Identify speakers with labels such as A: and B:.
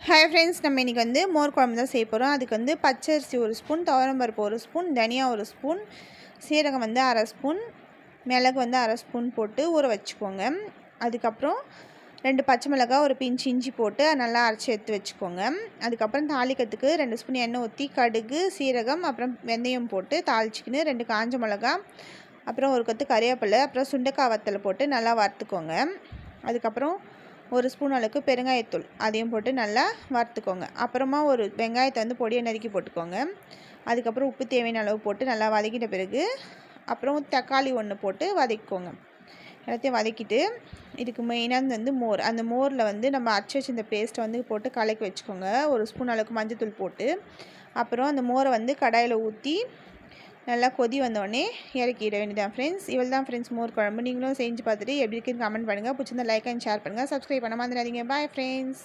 A: Hi friends, நம்ம இன்றைக்கி மோர் குழம்பு தான் செய்ய போகிறோம். அதுக்கு பச்சரிசி 1 ஸ்பூன், துவரம்பருப்பு 1 ஸ்பூன், தனியா 1 ஸ்பூன், சீரகம் 1/2 ஸ்பூன், மிளகு 1/2 ஸ்பூன் போட்டு ஊற வச்சுக்கோங்க. அதுக்கப்புறம் 2 பச்சை மிளகாய், ஒரு பிஞ்சு இஞ்சி போட்டு நல்லா அரைச்சி எடுத்து வச்சுக்கோங்க. அதுக்கப்புறம் தாளிக்கிறதுக்கு 2 ஸ்பூன் எண்ணெய் ஊற்றி கடுகு, சீரகம், அப்புறம் வெந்தயம் போட்டு தாளிச்சிக்கின்னு 2 காஞ்ச மிளகா, அப்புறம் ஒரு கொத்து கறிவேப்பிலை, அப்புறம் சுண்டைக்காய் வத்தலை போட்டு நல்லா வறுத்துக்கோங்க. அதுக்கப்புறம் 1 ஸ்பூன் அளவுக்கு பெருங்காயத்தூள் அதையும் போட்டு நல்லா வறுத்துக்கோங்க. அப்புறமா ஒரு வெங்காயத்தை பொடியை நறுக்கி போட்டுக்கோங்க. அதுக்கப்புறம் உப்பு தேவையான அளவு போட்டு நல்லா வதக்கிட்ட பிறகு அப்புறம் தக்காளி 1 போட்டு வதக்கிக்கோங்க. எல்லாத்தையும் வதக்கிட்டு இதுக்கு மெயினாக மோர், அந்த மோரில் நம்ம அரைச்சி வச்சிருந்த பேஸ்ட்டை போட்டு கலக்கி வச்சுக்கோங்க. 1 ஸ்பூன் அளவுக்கு மஞ்சத்தூள் போட்டு அப்புறம் அந்த மோரை கடாயில் ஊற்றி நல்லா கொதி வந்தோடனே இறக்கிட வேண்டியதான் ஃப்ரெண்ட்ஸ். இவள் தான் ஃப்ரெண்ட்ஸ் மோர் குழம்பு. நீங்களும் செஞ்சு பார்த்துட்டு எப்படி இருக்குன்னு கமெண்ட் பண்ணுங்கள். பிடிச்சிருந்தா லைக் அண்ட் ஷேர் பண்ணுங்கள். சப்ஸ்கிரைப் பண்ண மறந்துடாதீங்க. Bye friends.